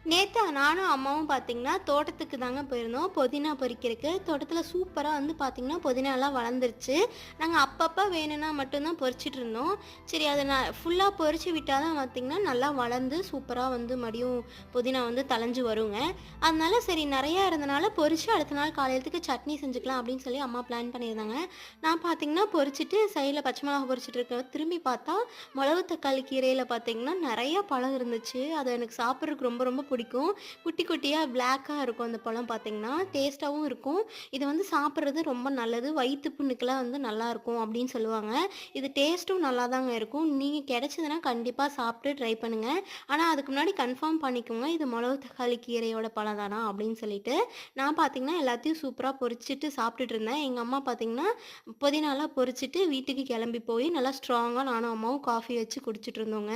நேத்து நானும் அம்மாவும் பார்த்தீங்கன்னா, தோட்டத்துக்கு தாங்க போயிருந்தோம். புதினா பறிக்கிறக்கு. தோட்டத்தில சூப்பரா வந்து பார்த்தீங்கன்னா, புதினாலாம் வளர்ந்துருச்சு. நாங்க அப்பப்ப வேணும்னா மட்டும் தான் பறிச்சுட்டு இருந்தோம். சரி அத நான் ஃபுல்லா பறிச்சு விட்டா தான் பார்த்தீங்கன்னா, நல்லா வளர்ந்து சூப்பரா வந்து மறுபடியும் புதினா வந்து தழைஞ்சு வருங்க. அதனால சரி நெறையா இருந்தனால பொறிச்சு அடுத்த நாள் காலையிலத்துக்கு சட்னி செஞ்சுக்கலாம் அப்படின்னு சொல்லி அம்மா பிளான் பண்ணியிருந்தாங்க. நான் பார்த்தீங்கன்னா, பொறிச்சுட்டு சைடுல பச்சை மிளகா பொறிச்சுட்டு இருக்கேன். திரும்பி பார்த்தா, மொளவு தக்காளி கீரையில பார்த்தீங்கன்னா, நெறைய பழம் இருந்துச்சு. அது எனக்கு சாப்பிட்றதுக்கு ரொம்ப ரொம்ப பிடிக்கும். குட்டி குட்டியா பிளாக்கா இருக்கும் அந்த பழம் பார்த்தீங்கன்னா, டேஸ்ட்டாவும் இருக்கும். இது வந்து சாப்பிட்றது ரொம்ப நல்லது. வயித்து புண்ணுக்கெல்லாம் வந்து நல்லாயிருக்கும் அப்படின்னு சொல்லுவாங்க. இது டேஸ்ட்டும் நல்லாதாங்க இருக்கும். நீங்க கிடைச்சதுன்னா கண்டிப்பா சாப்பிட்டு ட்ரை பண்ணுங்க. ஆனா அதுக்கு முன்னாடி கன்ஃபார்ம் பண்ணிக்கோங்க. இது மொளவு தக்காளி கீரையோட பழம் தானா அப்படின்னு சொல்லிட்டு. நான் பார்த்தீங்கன்னா, எல்லாத்தையும் சூப்பரா பொரிச்சுட்டு சாப்பிட்டுட்டு இருந்தேன். எங்க அம்மா பார்த்தீங்கன்னா, புதினாலாம் பொரிச்சுட்டு வீட்டுக்கு கிளம்பி போய் நல்லா ஸ்ட்ராங்கா நானும் அம்மாவும் காஃபி வச்சு குடிச்சிட்டு இருந்தோங்க.